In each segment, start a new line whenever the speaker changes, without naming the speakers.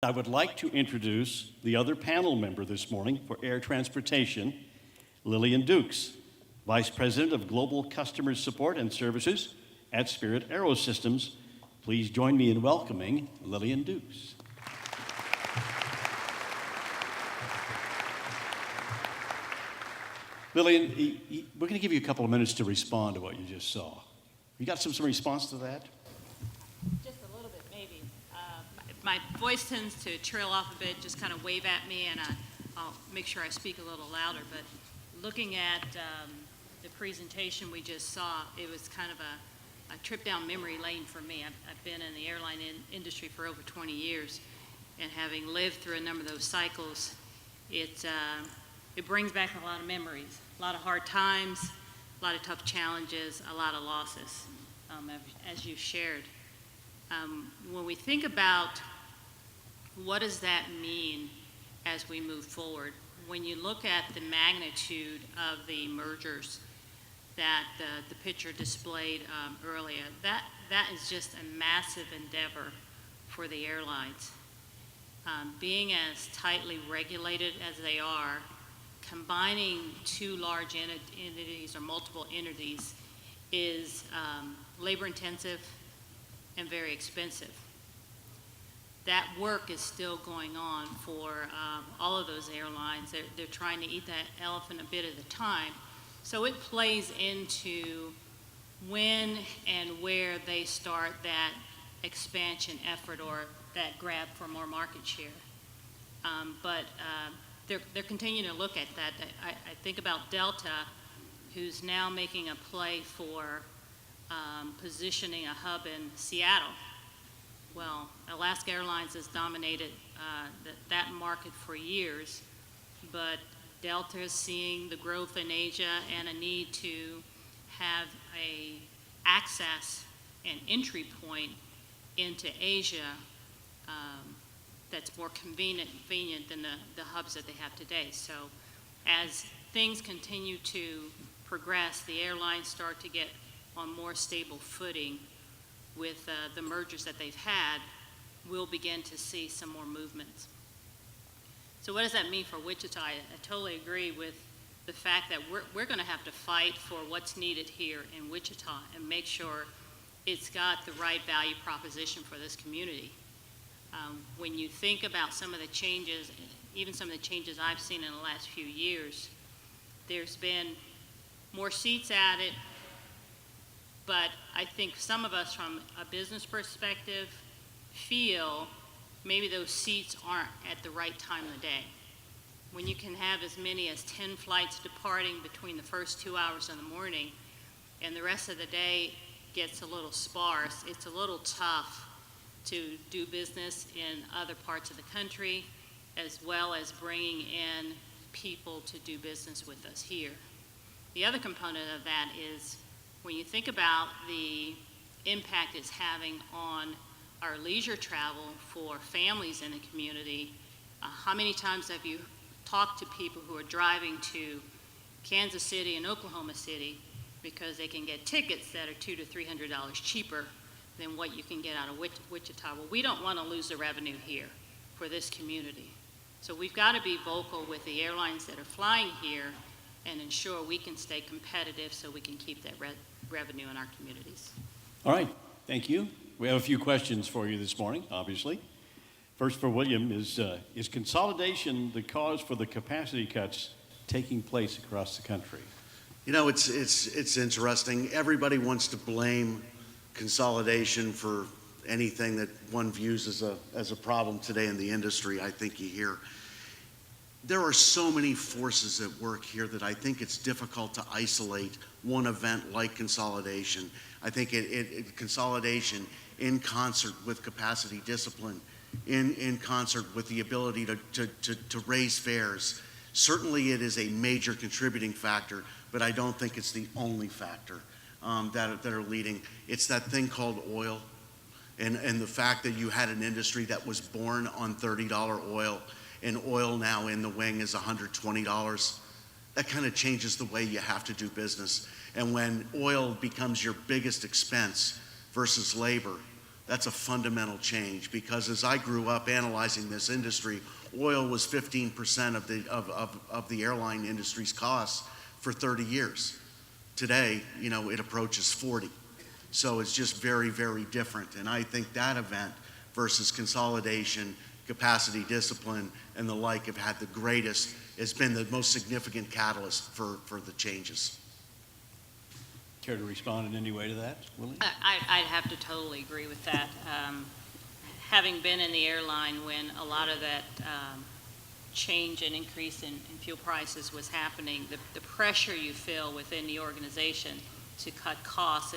I would like to introduce the other panel member this morning for air transportation, Lillian Dukes, Vice President of Global Customer Support and Services at Spirit AeroSystems. Please join me in welcoming Lillian Dukes. Lillian, we're going to give you a couple of minutes to respond to what you just saw. You got some response to that?
Just a little bit, maybe. My voice tends to trail off a bit, just kind of wave at me, and I'll make sure I speak a little louder. But looking at the presentation we just saw, it was kind of a trip down memory lane for me. I've been in the airline industry for over 20 years, and having lived through a number of those cycles, it brings back a lot of memories, a lot of hard times, a lot of tough challenges, a lot of losses, as you shared. When we think about what does that mean as we move forward, when you look at the magnitude of the mergers that the picture displayed earlier, that is just a massive endeavor for the airlines. Being as tightly regulated as they are, combining two large entities or multiple entities is labor intensive and very expensive. That work is still going on for all of those airlines. They're trying to eat that elephant a bit at a time. So it plays into when and where they start that expansion effort or that grab for more market share. But they're continuing to look at that. I think about Delta, who's now making a play for positioning a hub in Seattle. Well, Alaska Airlines has dominated that market for years, but Delta is seeing the growth in Asia and a need to have a access and entry point into Asia that's more convenient than the hubs that they have today. So as things continue to progress, the airlines start to get on more stable footing with the mergers that they've had, we'll begin to see some more movements. So what does that mean for Wichita? I totally agree with the fact that we're going to have to fight for what's needed here in Wichita and make sure it's got the right value proposition for this community. When you think about some of the changes, even some of the changes I've seen in the last few years, there's been more seats added, but I think some of us from a business perspective feel maybe those seats aren't at the right time of the day. When you can have as many as 10 flights departing between the first 2 hours in the morning and the rest of the day gets a little sparse, it's a little tough to do business in other parts of the country, as well as bringing in people to do business with us here. The other component of that is when you think about the impact it's having on our leisure travel for families in the community, how many times have you talked to people who are driving to Kansas City and Oklahoma City because they can get tickets that are $200 to $300 cheaper than what you can get out of Wichita? Well, we don't want to lose the revenue here for this community. So we've got to be vocal with the airlines that are flying here and ensure we can stay competitive so we can keep that revenue in our communities.
All right, thank you. We have a few questions for you this morning, obviously. First for William is consolidation the cause for the capacity cuts taking place across the country?
You know, it's interesting. Everybody wants to blame consolidation for anything that one views as a problem today in the industry. I think you hear there are so many forces at work here that I think it's difficult to isolate one event like consolidation. I think consolidation in concert with capacity discipline, in concert with the ability to raise fares. Certainly it is a major contributing factor, but I don't think it's the only factor that are leading. It's that thing called oil, and the fact that you had an industry that was born on $30 oil, and oil now in the wing is $120. That kind of changes the way you have to do business. And when oil becomes your biggest expense versus labor, That's a fundamental change, because as I grew up analyzing this industry, oil was 15% of the airline industry's costs for 30 years. Today, it approaches 40. So it's just very, very different. And I think that event versus consolidation, capacity discipline, and the like has been the most significant catalyst for the changes.
Care to respond in any way to that, Lillian?
I'd have to totally agree with that. Having been in the airline when a lot of that change and increase in fuel prices was happening, the pressure you feel within the organization to cut costs,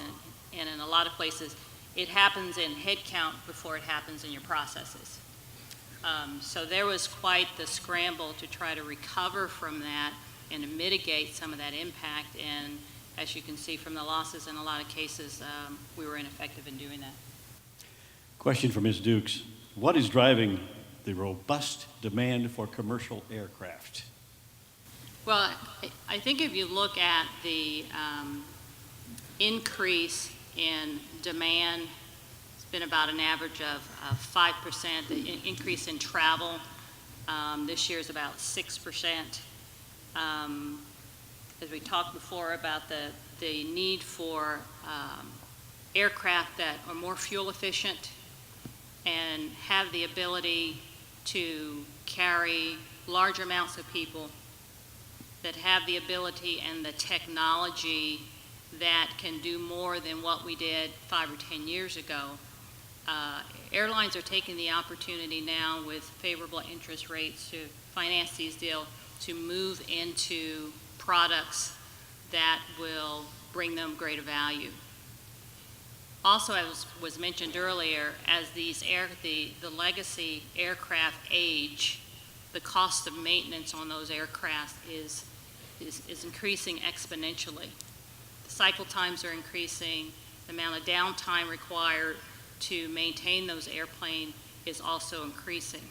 and in a lot of places, it happens in headcount before it happens in your processes. So there was quite the scramble to try to recover from that and to mitigate some of that impact. And as you can see from the losses in a lot of cases, we were ineffective in doing that.
Question for Ms. Dukes. What is driving the robust demand for commercial aircraft?
Well, I think if you look at the increase in demand, it's been about an average of 5%. The increase in travel this year is about 6%. As we talked before about the need for aircraft that are more fuel efficient and have the ability to carry large amounts of people, that have the ability and the technology that can do more than what we did 5 or 10 years ago. Airlines are taking the opportunity now with favorable interest rates to finance these deals to move into products that will bring them greater value. Also, as was mentioned earlier, as the legacy aircraft age, the cost of maintenance on those aircraft is increasing exponentially. The cycle times are increasing. The amount of downtime required to maintain those airplanes is also increasing.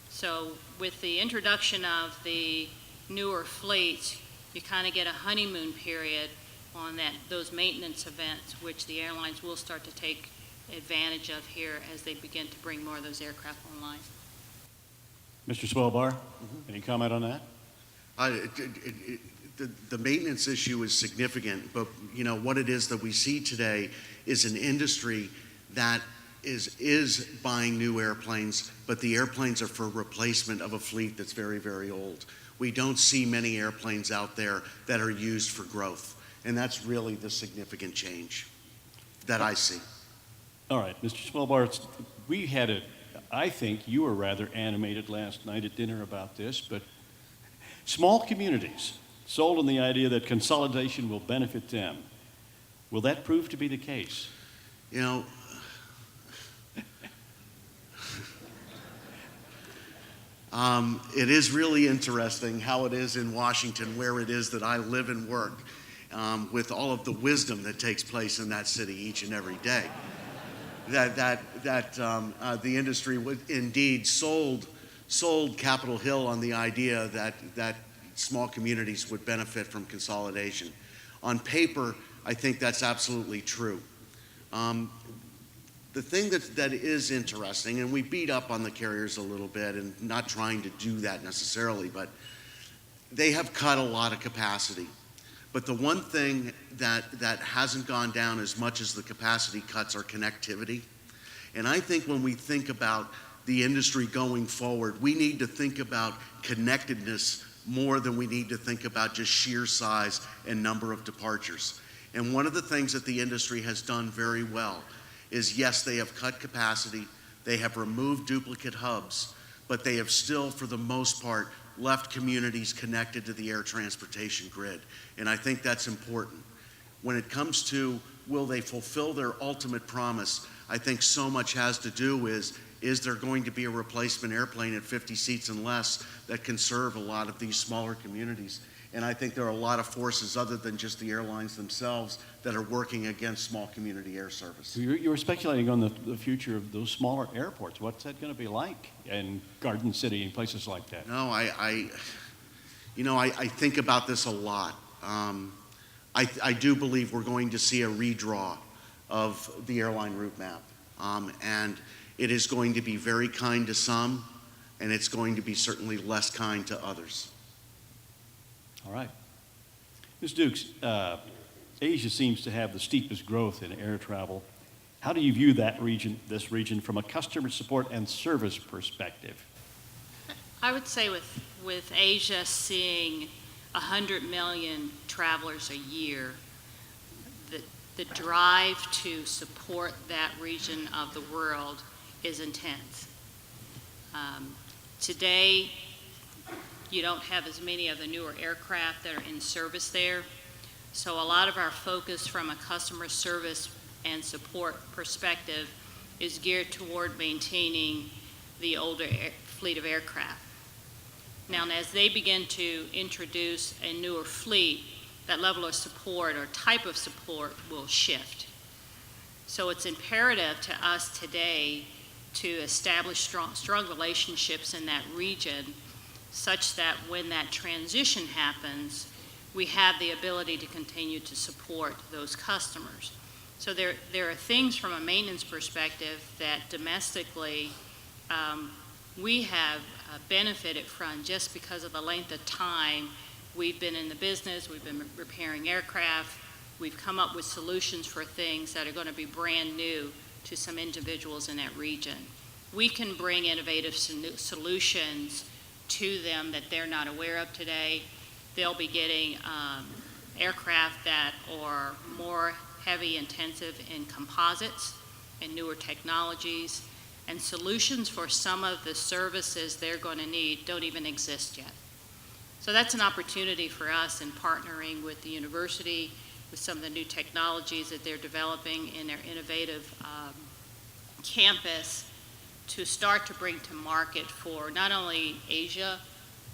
So with the introduction of the newer fleets, you kind of get a honeymoon period on those maintenance events, which the airlines will start to take advantage of here as they begin to bring more of those aircraft online.
Mr. Swelbar, any comment on that?
The maintenance issue is significant, but what it is that we see today is an industry that is buying new airplanes, but the airplanes are for replacement of a fleet that's very, very old. We don't see many airplanes out there that are used for growth, and that's really the significant change that I see.
All right, Mr. Swelbar, I think you were rather animated last night at dinner about this, but small communities sold on the idea that consolidation will benefit them. Will that prove to be the case?
It is really interesting how it is in Washington, where it is that I live and work, with all of the wisdom that takes place in that city each and every day. That the industry would indeed sold Capitol Hill on the idea that small communities would benefit from consolidation. On paper, I think that's absolutely true. The thing that is interesting, and we beat up on the carriers a little bit, and not trying to do that necessarily, but they have cut a lot of capacity. But the one thing that hasn't gone down as much as the capacity cuts are connectivity. And I think when we think about the industry going forward, we need to think about connectedness more than we need to think about just sheer size and number of departures. And one of the things that the industry has done very well is, yes, they have cut capacity, they have removed duplicate hubs, but they have still, for the most part, left communities connected to the air transportation grid. And I think that's important. When it comes to will they fulfill their ultimate promise, I think so much has to do with, is there going to be a replacement airplane at 50 seats and less that can serve a lot of these smaller communities? And I think there are a lot of forces other than just the airlines themselves that are working against small community air service.
You were speculating on the future of those smaller airports. What's that going to be like in Garden City and places like that?
No, I think about this a lot. I do believe we're going to see a redraw of the airline route map. And it is going to be very kind to some, and it's going to be certainly less kind to others.
All right. Ms. Dukes, Asia seems to have the steepest growth in air travel. How do you view this region from a customer support and service perspective?
I would say with Asia seeing 100 million travelers a year, the drive to support that region of the world is intense. Today, you don't have as many of the newer aircraft that are in service there. So a lot of our focus from a customer service and support perspective is geared toward maintaining the older fleet of aircraft. Now, as they begin to introduce a newer fleet, that level of support or type of support will shift. So it's imperative to us today to establish strong relationships in that region such that when that transition happens, we have the ability to continue to support those customers. So there are things from a maintenance perspective that domestically we have benefited from just because of the length of time we've been in the business, we've been repairing aircraft, we've come up with solutions for things that are going to be brand new to some individuals in that region. We can bring innovative solutions to them that they're not aware of today. They'll be getting aircraft that are more heavy intensive in composites and newer technologies, and solutions for some of the services they're going to need don't even exist yet. So that's an opportunity for us in partnering with the university, with some of the new technologies that they're developing in their innovative campus, to start to bring to market for not only Asia,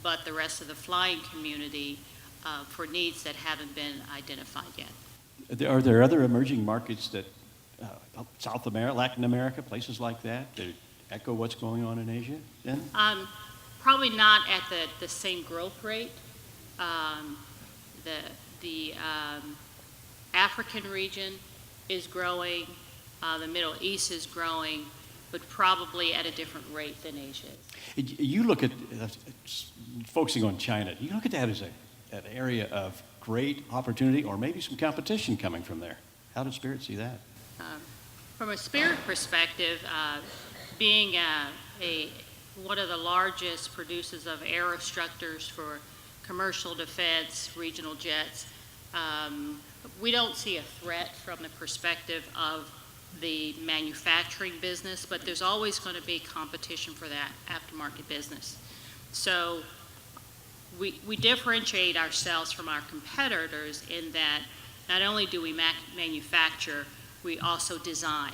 but the rest of the flying community for needs that haven't been identified yet.
Are there other emerging markets that, South America, Latin America, places like that echo what's going on in Asia then?
Probably not at the same growth rate. The African region is growing, the Middle East is growing, but probably at a different rate than Asia is.
You look at, focusing on China, you look at that as an area of great opportunity or maybe some competition coming from there. How does Spirit see that?
From a Spirit perspective, being one of the largest producers of aerostructures for commercial defense, regional jets, we don't see a threat from the perspective of the manufacturing business, but there's always going to be competition for that aftermarket business. So we differentiate ourselves from our competitors in that not only do we manufacture, we also design.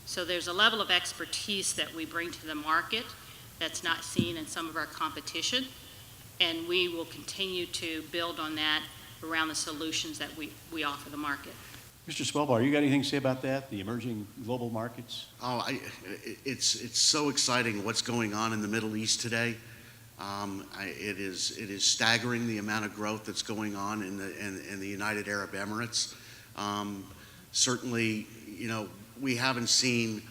So there's a level of expertise that we bring to the market that's not seen in some of our competition, and we will continue to build on that around the solutions that we offer the market.
Mr. Swelbar, you got anything to say about that, the emerging global markets?
Oh, it's so exciting what's going on in the Middle East today. It is staggering the amount of growth that's going on in the United Arab Emirates. Certainly, we haven't seen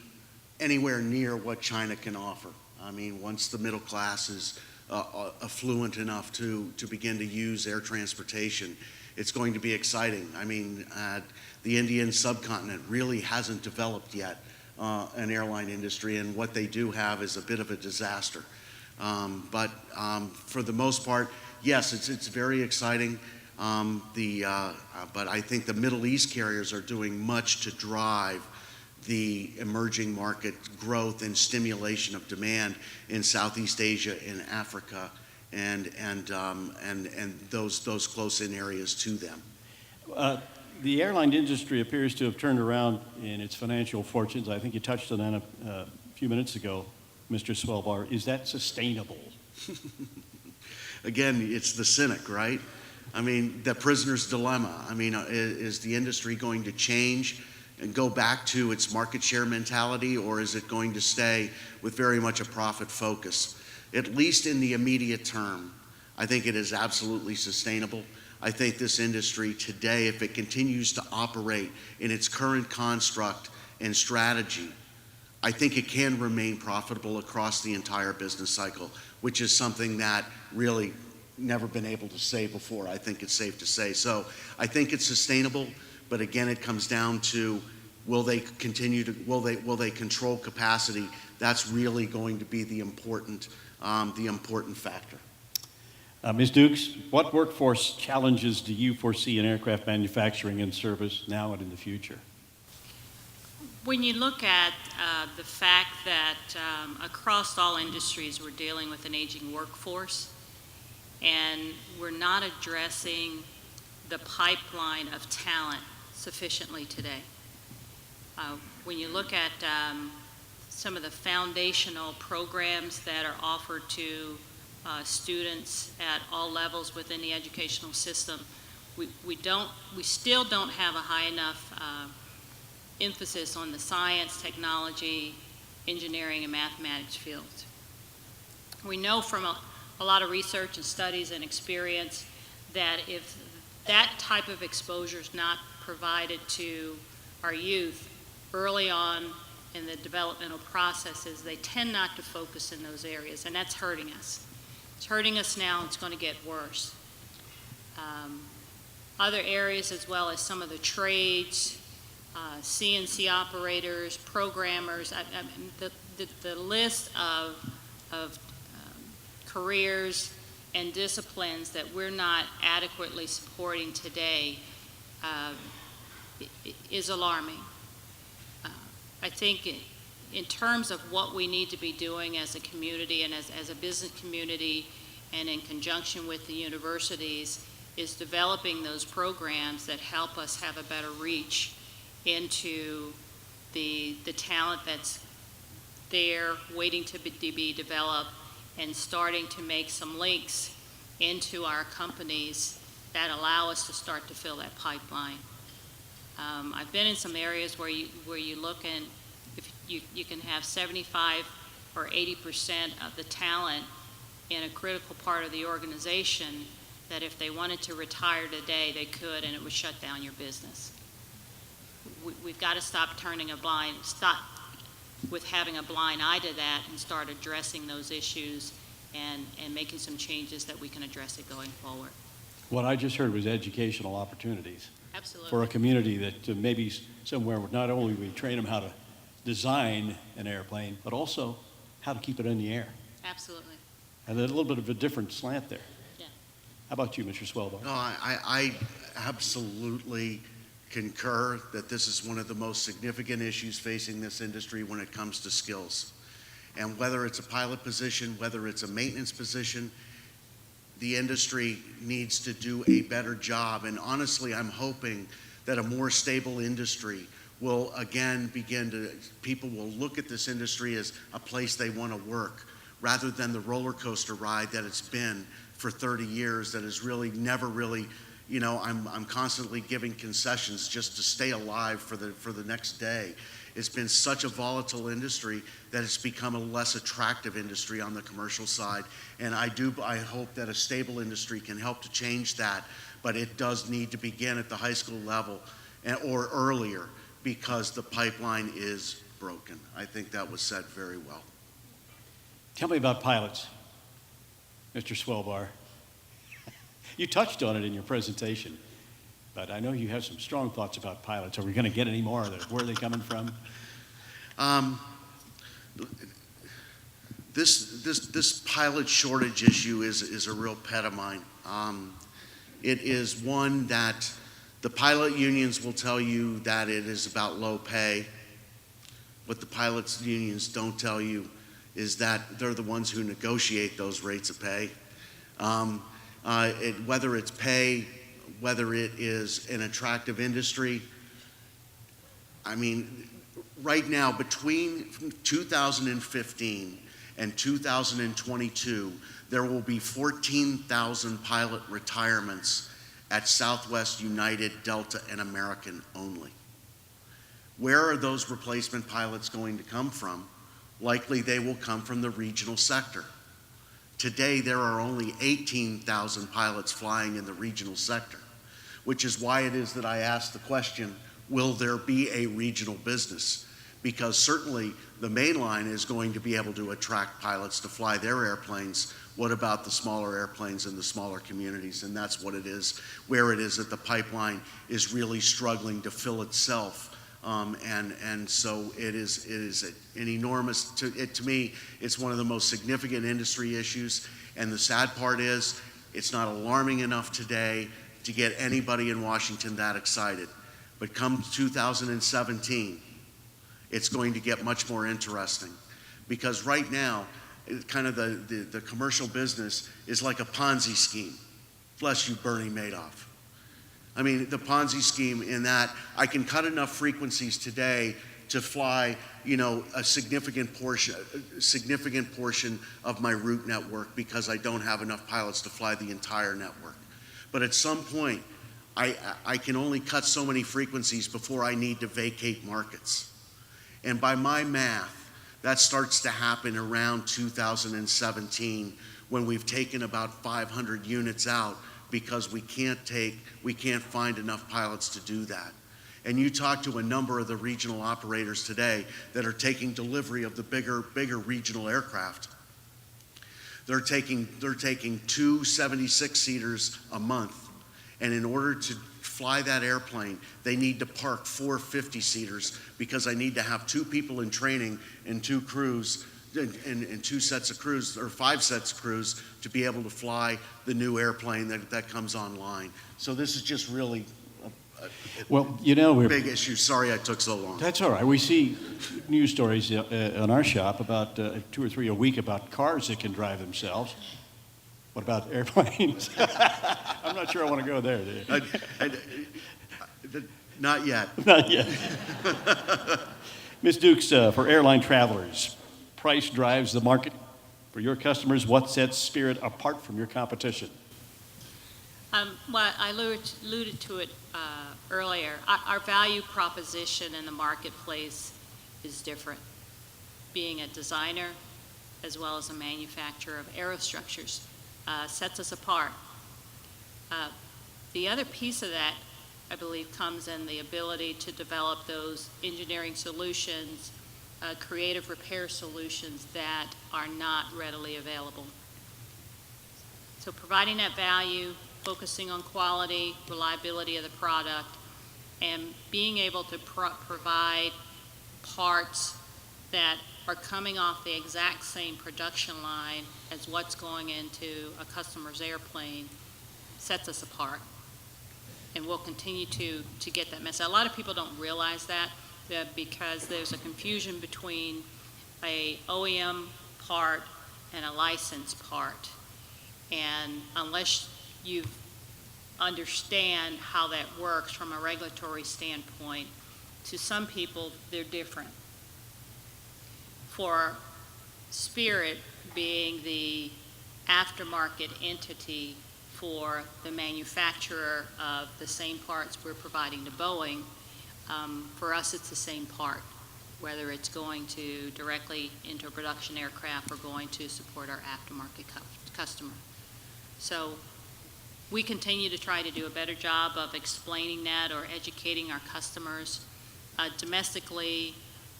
anywhere near what China can offer. I mean, once the middle class is affluent enough to begin to use air transportation, it's going to be exciting. I mean, the Indian subcontinent really hasn't developed yet an airline industry, and what they do have is a bit of a disaster. But for the most part, yes, it's very exciting. But I think the Middle East carriers are doing much to drive the emerging market growth and stimulation of demand in Southeast Asia, in Africa, and those close-in areas to them.
The airline industry appears to have turned around in its financial fortunes. I think you touched on that a few minutes ago, Mr. Swelbar. Is that sustainable?
Again, it's the cynic, right? I mean, the prisoner's dilemma. I mean, is the industry going to change and go back to its market share mentality, or is it going to stay with very much a profit focus? At least in the immediate term, I think it is absolutely sustainable. I think this industry today, if it continues to operate in its current construct and strategy, I think it can remain profitable across the entire business cycle, which is something that really never been able to say before. I think it's safe to say. So I think it's sustainable, but again, it comes down to will they control capacity? That's really going to be the important factor.
Ms. Dukes, what workforce challenges do you foresee in aircraft manufacturing and service now and in the future?
When you look at the fact that across all industries we're dealing with an aging workforce, and we're not addressing the pipeline of talent sufficiently today. When you look at some of the foundational programs that are offered to students at all levels within the educational system, we still don't have a high enough emphasis on the science, technology, engineering, and mathematics fields. We know from a lot of research and studies and experience that if that type of exposure is not provided to our youth early on in the developmental processes, they tend not to focus in those areas, and that's hurting us. It's hurting us now, and it's going to get worse. Other areas, as well as some of the trades, CNC operators, programmers, the list of careers and disciplines that we're not adequately supporting today is alarming. I think in terms of what we need to be doing as a community and as a business community and in conjunction with the universities is developing those programs that help us have a better reach into the talent that's there waiting to be developed and starting to make some links into our companies that allow us to start to fill that pipeline. I've been in some areas where you look and if you can have 75 or 80% of the talent in a critical part of the organization that if they wanted to retire today, they could, and it would shut down your business. We've got to stop with having a blind eye to that and start addressing those issues and making some changes that we can address it going forward.
What I just heard was educational opportunities.
Absolutely.
For a community that maybe somewhere not only we train them how to design an airplane, but also how to keep it in the air.
Absolutely.
And a little bit of a different slant there.
Yeah.
How about you, Mr. Swelbar?
No, I absolutely concur that this is one of the most significant issues facing this industry when it comes to skills. And whether it's a pilot position, whether it's a maintenance position, the industry needs to do a better job. And honestly, I'm hoping that a more stable industry will again people will look at this industry as a place they want to work rather than the roller coaster ride that it's been for 30 years that is really never really, I'm constantly giving concessions just to stay alive for the next day. It's been such a volatile industry that it's become a less attractive industry on the commercial side. And I hope that a stable industry can help to change that, but it does need to begin at the high school level or earlier because the pipeline is broken. I think that was said very well.
Tell me about pilots, Mr. Swelbar. You touched on it in your presentation, but I know you have some strong thoughts about pilots. Are we going to get any more of those? Where are they coming from?
This pilot shortage issue is a real pet of mine. It is one that the pilot unions will tell you that it is about low pay. What the pilots unions don't tell you is that they're the ones who negotiate those rates of pay. Whether it's pay, whether it is an attractive industry. I mean, right now, between 2015 and 2022, there will be 14,000 pilot retirements at Southwest, United, Delta, and American only. Where are those replacement pilots going to come from? Likely they will come from the regional sector. Today, there are only 18,000 pilots flying in the regional sector, which is why it is that I asked the question, will there be a regional business? because certainly the main line is going to be able to attract pilots to fly their airplanes. What about the smaller airplanes in the smaller communities? And that's what it is, where it is that the pipeline is really struggling to fill itself. And so it is an enormous, to me, it's one of the most significant industry issues. And the sad part is, it's not alarming enough today to get anybody in Washington that excited. But come 2017, it's going to get much more interesting. Because right now, kind of the commercial business is like a Ponzi scheme. Bless you, Bernie Madoff. I mean, the Ponzi scheme in that I can cut enough frequencies today to fly, you know, a significant portion of my route network because I don't have enough pilots to fly the entire network. But at some point, I can only cut so many frequencies before I need to vacate markets. And by my math, that starts to happen around 2017 when we've taken about 500 units out because we can't find enough pilots to do that. And you talk to a number of the regional operators today that are taking delivery of the bigger regional aircraft. They're taking 2 76-seaters a month. And in order to fly that airplane, they need to park 4 50-seaters because I need to have 2 people in training and 2 crews and 2 sets of crews or 5 sets of crews to be able to fly the new airplane that comes online. So this is just really
Well, you know,
a big issue. Sorry I took so long.
that's all right. We see news stories in our shop about 2 or 3 a week about cars that can drive themselves. What about airplanes? I'm not sure I want to go there.
Not yet.
Not yet. Ms. Dukes, for airline travelers, price drives the market. For your customers, what sets Spirit apart from your competition?
Well, I alluded to it earlier. Our value proposition in the marketplace is different. Being a designer as well as a manufacturer of aerostructures sets us apart. The other piece of that, I believe, comes in the ability to develop those engineering solutions, creative repair solutions that are not readily available. So providing that value, focusing on quality, reliability of the product, and being able to provide parts that are coming off the exact same production line as what's going into a customer's airplane sets us apart. And we'll continue to get that message. A lot of people don't realize that because there's a confusion between a OEM part and a licensed part. And unless you understand how that works from a regulatory standpoint, to some people, they're different. For Spirit being the aftermarket entity for the manufacturer of the same parts we're providing to Boeing, for us it's the same part, whether it's going to directly into a production aircraft or going to support our aftermarket customer. So we continue to try to do a better job of explaining that or educating our customers. Domestically,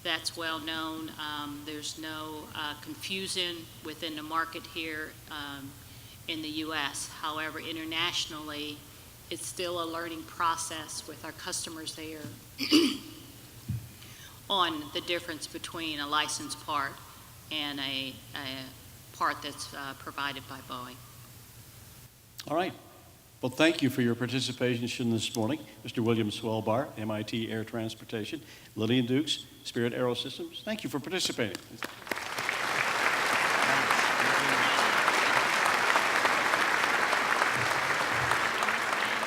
that's well known. There's no confusion within the market here in the U.S. However, internationally, it's still a learning process with our customers there on the difference between a licensed part and a part that's provided by Boeing.
All right. Well, thank you for your participation this morning. Mr. William Swelbar, MIT Air Transportation, Lillian Dukes, Spirit Aerosystems, thank you for participating.